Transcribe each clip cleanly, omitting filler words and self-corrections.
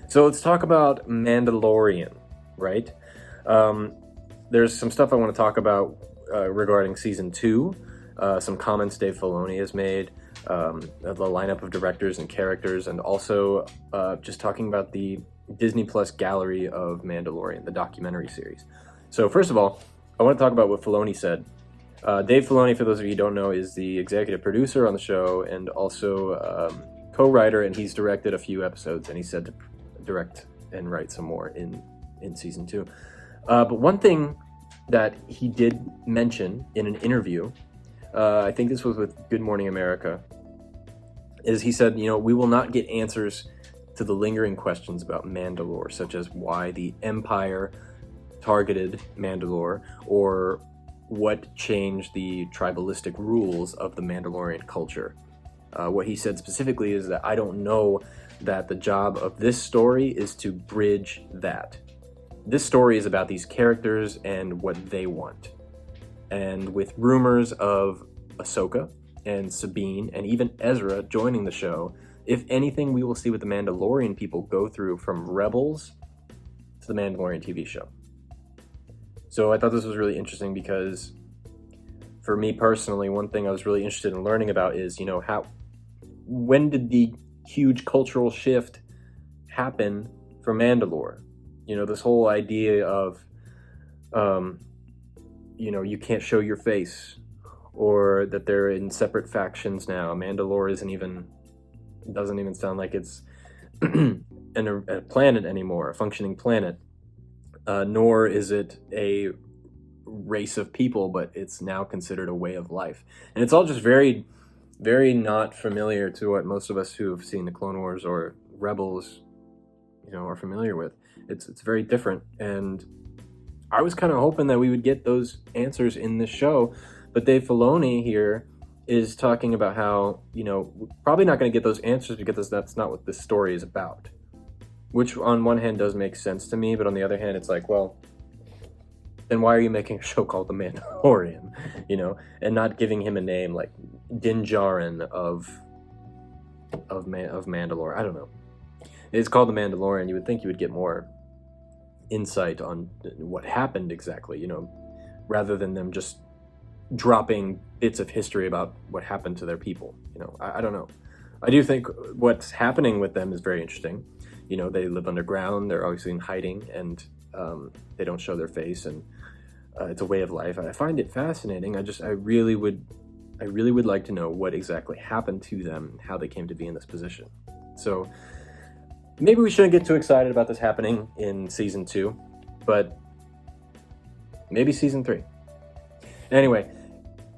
So let's talk about Mandalorian, right? Um, there's some stuff I want to talk about regarding season 2. Some comments Dave Filoni has made, the lineup of directors and characters, and also just talking about the Disney Plus gallery of Mandalorian, the documentary series. So first of all, I want to talk about what Filoni said. Dave Filoni, for those of you who don't know, is the executive producer on the show and also co-writer, and he's directed a few episodes, and he said to direct and write some more in season 2. But one thing that he did mention in an interview, I think this was with Good Morning America, is he said, we will not get answers to the lingering questions about Mandalore, such as why the Empire targeted Mandalore, or what changed the tribalistic rules of the Mandalorian culture. What he said specifically is that I don't know that the job of this story is to bridge that. This story is about these characters and what they want. And with rumors of Ahsoka and Sabine and even Ezra joining the show, if anything, we will see what the Mandalorian people go through from Rebels to the Mandalorian TV show. So I thought this was really interesting because for me personally, one thing I was really interested in learning about is, when did the huge cultural shift happen for Mandalore? This whole idea of, you can't show your face, or that they're in separate factions now. Mandalore doesn't even sound like it's a planet anymore, a functioning planet. Nor is it a race of people, but it's now considered a way of life. And it's all just very, very not familiar to what most of us who have seen the Clone Wars or Rebels, are familiar with. It's very different. And I was kind of hoping that we would get those answers in this show. But Dave Filoni here is talking about how, probably not going to get those answers because that's not what this story is about. Which on one hand does make sense to me, but on the other hand, it's like, well, then why are you making a show called The Mandalorian, and not giving him a name like Din Djarin of Mandalore? I don't know. It's called The Mandalorian. You would think you would get more insight on what happened exactly, rather than them just dropping bits of history about what happened to their people. I don't know. I do think what's happening with them is very interesting. They live underground, they're obviously in hiding, and they don't show their face, and it's a way of life. I find it fascinating. I really would like to know what exactly happened to them and how they came to be in this position. So maybe we shouldn't get too excited about this happening in season 2, but maybe season 3. Anyway,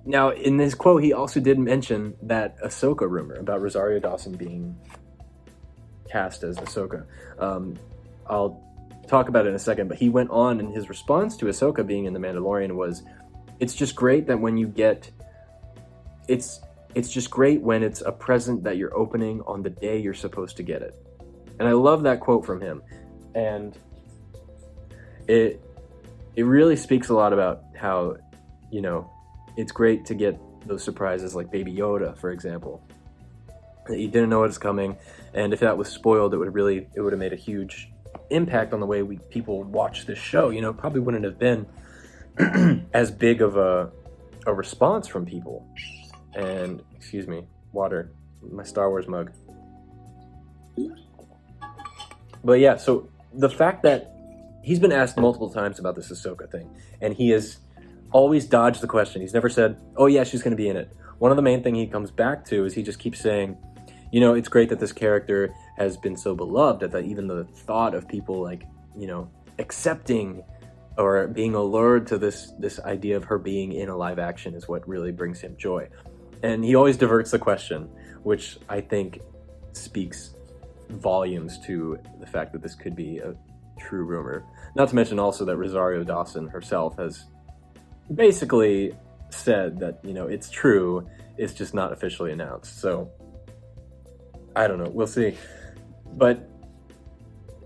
now in this quote, he also did mention that Ahsoka rumor about Rosario Dawson being cast as Ahsoka. I'll talk about it in a second, but he went on, and his response to Ahsoka being in The Mandalorian was, it's just great that when you get, it's just great when it's a present that you're opening on the day you're supposed to get it. And I love that quote from him. And it really speaks a lot about how, it's great to get those surprises like Baby Yoda, for example. You didn't know it was coming, and if that was spoiled, it would have made a huge impact on the way people watch this show. Probably wouldn't have been as big of a response from people. And excuse me, water, my Star Wars mug. But yeah, so the fact that he's been asked multiple times about this Ahsoka thing, and he has always dodged the question. He's never said, "Oh yeah, she's going to be in it." One of the main things he comes back to is he just keeps saying, it's great that this character has been so beloved that even the thought of people accepting or being allured to this idea of her being in a live action is what really brings him joy. And he always diverts the question, which I think speaks volumes to the fact that this could be a true rumor. Not to mention also that Rosario Dawson herself has basically said that, it's true, it's just not officially announced. So I don't know, we'll see. But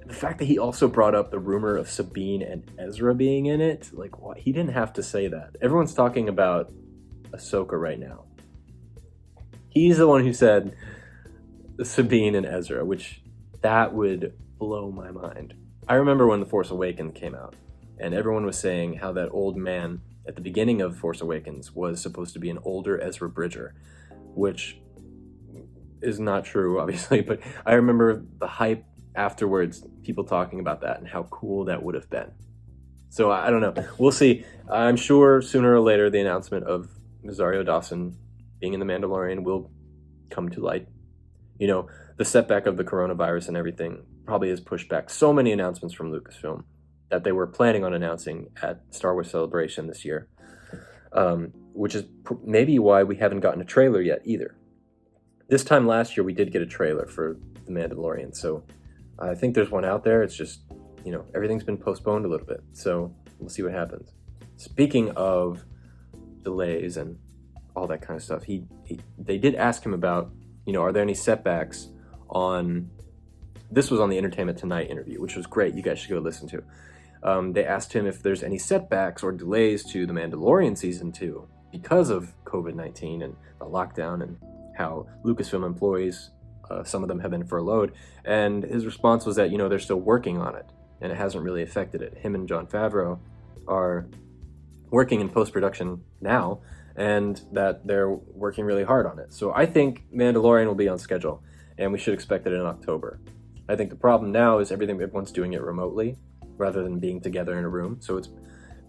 the fact that he also brought up the rumor of Sabine and Ezra being in it, what? He didn't have to say that. Everyone's talking about Ahsoka right now. He's the one who said Sabine and Ezra, which that would blow my mind. I remember when The Force Awakens came out, and everyone was saying how that old man at the beginning of Force Awakens was supposed to be an older Ezra Bridger, which is not true, obviously, but I remember the hype afterwards, people talking about that and how cool that would have been. So I don't know. We'll see. I'm sure sooner or later the announcement of Rosario Dawson being in The Mandalorian will come to light. You know, the setback of the coronavirus and everything probably has pushed back so many announcements from Lucasfilm that they were planning on announcing at Star Wars Celebration this year, which is maybe why we haven't gotten a trailer yet either. This time last year, we did get a trailer for The Mandalorian, so I think there's one out there. It's just, you know, everything's been postponed a little bit, so we'll see what happens. Speaking of delays and all that kind of stuff, they did ask him about, you know, are there any setbacks on, this was on the Entertainment Tonight interview, which was great. You guys should go listen to. They asked him if there's any setbacks or delays to The Mandalorian Season 2 because of COVID-19 and the lockdown and how Lucasfilm employees, some of them have been furloughed. And his response was that, you know, they're still working on it and it hasn't really affected it. Him and Jon Favreau are working in post-production now, and that they're working really hard on it. So I think Mandalorian will be on schedule, and we should expect it in October. I think the problem now is everyone's doing it remotely rather than being together in a room. So it's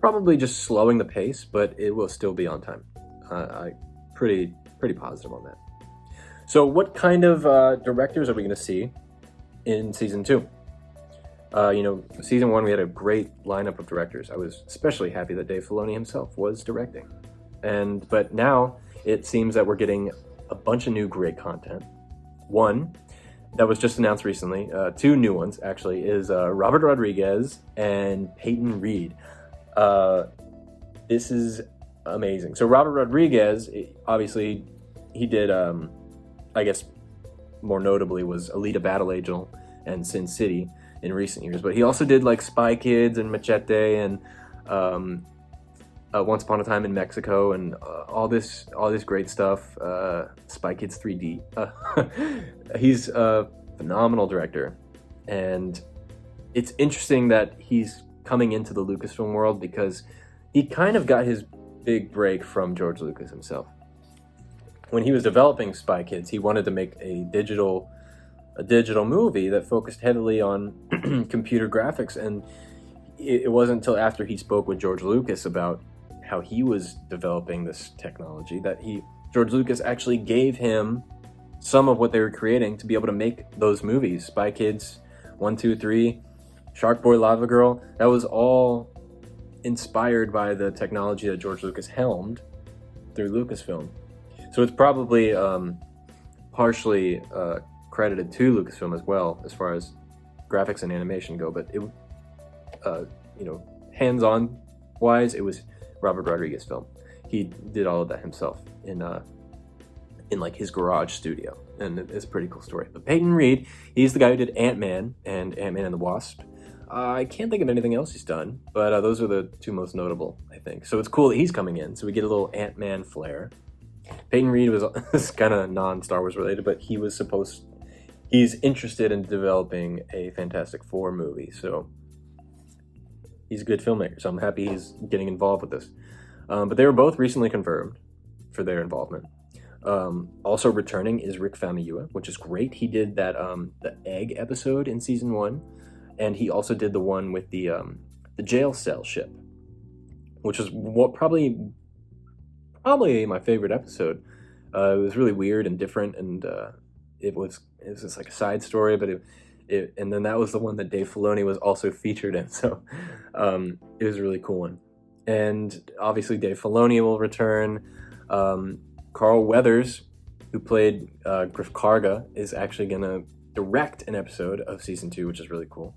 probably just slowing the pace, but it will still be on time. I'm pretty positive on that. So what kind of directors are we going to see in Season 2? You know, Season 1, we had a great lineup of directors. I was especially happy that Dave Filoni himself was directing. But now it seems that we're getting a bunch of new great content. One that was just announced recently, two new ones actually, is Robert Rodriguez and Peyton Reed. This is amazing. So Robert Rodriguez, obviously, he did, I guess, more notably was Alita Battle Angel and Sin City in recent years, but he also did like Spy Kids and Machete and Once Upon a Time in Mexico and all this great stuff. Spy Kids 3D. He's a phenomenal director, and it's interesting that he's coming into the Lucasfilm world because he kind of got his big break from George Lucas himself. When he was developing Spy Kids, he wanted to make a digital movie that focused heavily on computer graphics, and it wasn't until after he spoke with George Lucas about how he was developing this technology that George Lucas actually gave him some of what they were creating to be able to make those movies. Spy Kids 1, 2, 3, Shark Boy, Lava Girl, that was all inspired by the technology that George Lucas helmed through Lucasfilm. So it's probably partially credited to Lucasfilm as well, as far as graphics and animation go. But it, you know, hands-on wise, it was Robert Rodriguez film. He did all of that himself in like his garage studio, and it's a pretty cool story. But Peyton Reed, he's the guy who did Ant-Man and Ant-Man and the Wasp. I can't think of anything else he's done, but those are the two most notable, I think. So it's cool that he's coming in, so we get a little Ant-Man flair. Peyton Reed was kind of non-Star Wars related, but he's interested in developing a Fantastic Four movie, so he's a good filmmaker, so I'm happy he's getting involved with this. But they were both recently confirmed for their involvement. Also returning is Rick Famuyiwa, which is great. He did that the Egg episode in Season 1, and he also did the one with the jail cell ship, which was probably my favorite episode. It was really weird and different, and it was just like a side story, but and then that was the one that Dave Filoni was also featured in, so it was a really cool one. And obviously Dave Filoni will return. Carl Weathers, who played Griff Karga, is actually going to direct an episode of Season 2, which is really cool.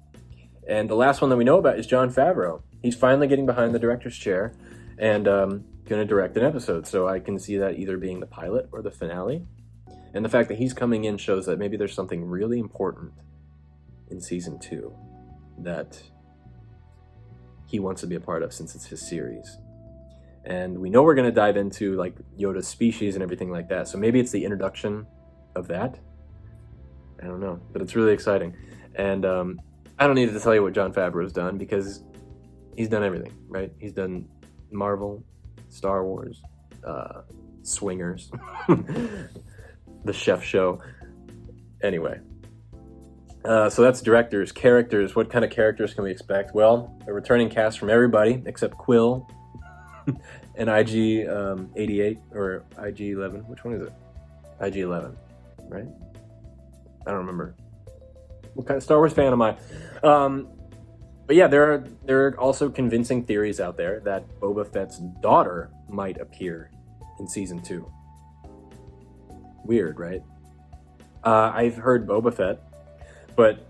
And the last one that we know about is Jon Favreau. He's finally getting behind the director's chair and going to direct an episode, so I can see that either being the pilot or the finale. And the fact that he's coming in shows that maybe there's something really important in Season 2 that he wants to be a part of, since it's his series. And we know we're going to dive into like Yoda's species and everything like that, so maybe it's the introduction of that. I don't know, but it's really exciting. And I don't need to tell you what Jon Favreau's done, because he's done everything, right? He's done Marvel, Star Wars, Swingers, The Chef Show. Anyway, so that's directors. Characters. What kind of characters can we expect? Well, a returning cast from everybody except Quill and IG 88 or IG 11. Which one is it? IG 11, right? I don't remember. What kind of Star Wars fan am I? But yeah, there are also convincing theories out there that Boba Fett's daughter might appear in season 2. Weird, right? I've heard Boba Fett, but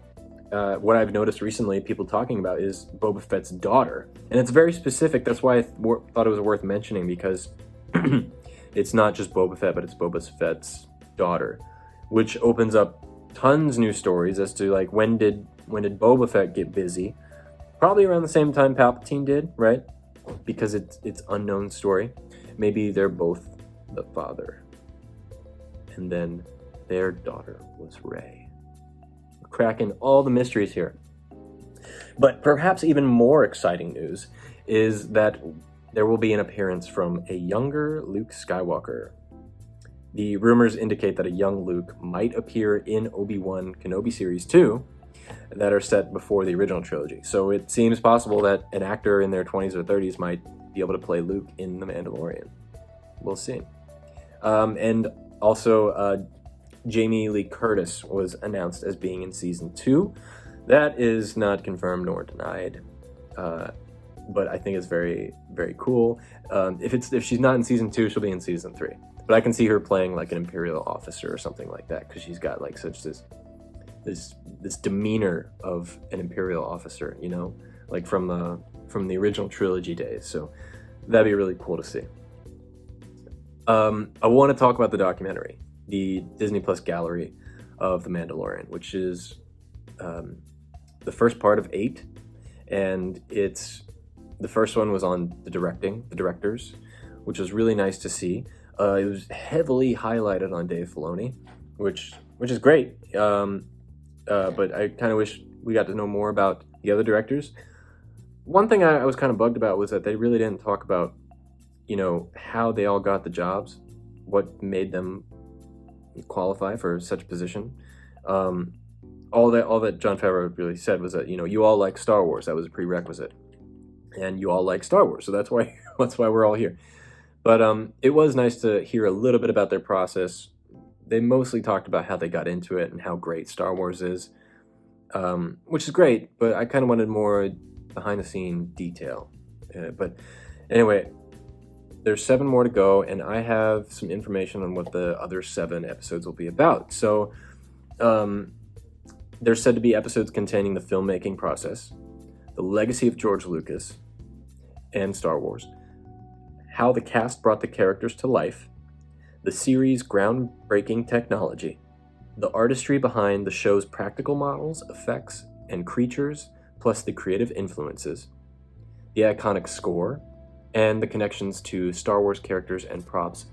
what I've noticed recently, people talking about, is Boba Fett's daughter. And it's very specific. That's why I thought it was worth mentioning, because it's not just Boba Fett, but it's Boba Fett's daughter, which opens up tons new stories as to, like, when did Boba Fett get busy? Probably around the same time Palpatine did, right? Because it's unknown story. Maybe they're both the father. And then their daughter was Rey. We're cracking all the mysteries here. But perhaps even more exciting news is that there will be an appearance from a younger Luke Skywalker. The rumors indicate that a young Luke might appear in Obi-Wan Kenobi Series 2 that are set before the original trilogy. So it seems possible that an actor in their 20s or 30s might be able to play Luke in The Mandalorian. We'll see. And also, Jamie Lee Curtis was announced as being in season 2. That is not confirmed nor denied, but I think it's very, very cool. If she's not in season 2, she'll be in season 3. But I can see her playing like an Imperial officer or something like that, because she's got like such this demeanor of an Imperial officer, you know, like from the original trilogy days. So that'd be really cool to see. I want to talk about the documentary, the Disney Plus Gallery of The Mandalorian, which is the first part of 8, and the first one was on the directors, which was really nice to see. It was heavily highlighted on Dave Filoni, which is great. But I kind of wish we got to know more about the other directors. One thing I was kind of bugged about was that they really didn't talk about, you know, how they all got the jobs, what made them qualify for such a position. All that Jon Favreau really said was that, you know, you all like Star Wars. That was a prerequisite, and you all like Star Wars, so that's why we're all here. But it was nice to hear a little bit about their process. They mostly talked about how they got into it and how great Star Wars is, which is great, but I kind of wanted more behind-the-scene detail. But anyway, there's 7 more to go, and I have some information on what the other 7 episodes will be about. So there's said to be episodes containing the filmmaking process, the legacy of George Lucas and Star Wars, how the cast brought the characters to life, the series' groundbreaking technology, the artistry behind the show's practical models, effects, and creatures, plus the creative influences, the iconic score, and the connections to Star Wars characters and props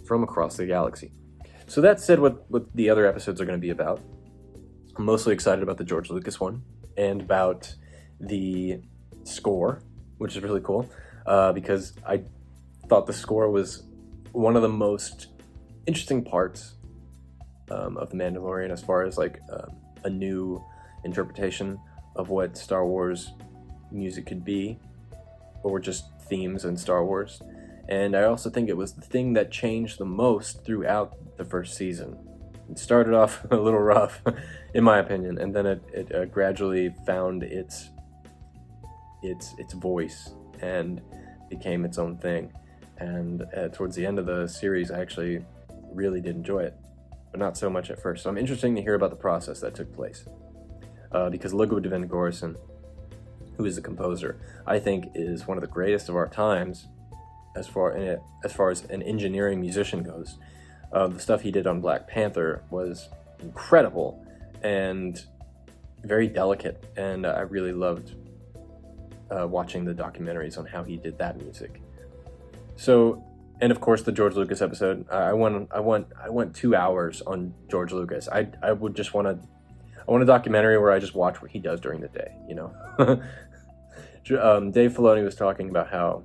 from across the galaxy. So that said, what the other episodes are going to be about. I'm mostly excited about the George Lucas one and about the score, which is really cool, because I thought the score was one of the most interesting parts of The Mandalorian, as far as like a new interpretation of what Star Wars music could be, or just themes in Star Wars. And I also think it was the thing that changed the most throughout the first season. It started off a little rough, in my opinion, and then it gradually found its voice and became its own thing. And towards the end of the series, I actually really did enjoy it, but not so much at first. So I'm interested to hear about the process that took place, because Ludwig Göransson, who is the composer, I think is one of the greatest of our times as far as an engineering musician goes. The stuff he did on Black Panther was incredible and very delicate, and I really loved watching the documentaries on how he did that music. So, and of course the George Lucas episode. I want 2 hours on George Lucas. I I want a documentary where I just watch what he does during the day, you know? Dave Filoni was talking about how,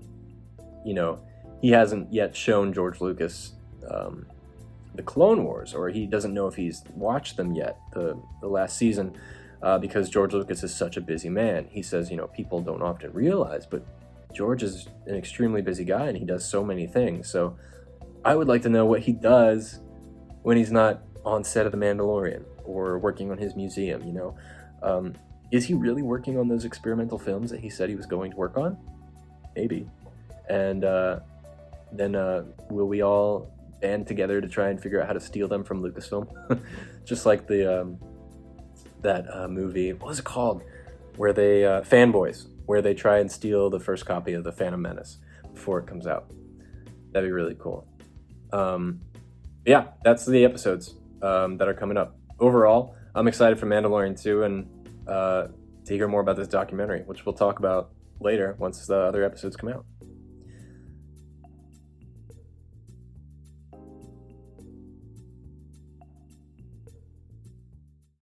you know, he hasn't yet shown George Lucas the Clone Wars, or he doesn't know if he's watched them yet, the last season, because George Lucas is such a busy man. He says, you know, people don't often realize, but George is an extremely busy guy and he does so many things. So I would like to know what he does when he's not on set of The Mandalorian or working on his museum, you know? Is he really working on those experimental films that he said he was going to work on? Maybe. And then will we all band together to try and figure out how to steal them from Lucasfilm? Just like the that movie, what was it called? Where they, Fanboys, where they try and steal the first copy of The Phantom Menace before it comes out. That'd be really cool. Yeah, that's the episodes that are coming up. Overall, I'm excited for Mandalorian 2 and to hear more about this documentary, which we'll talk about later once the other episodes come out.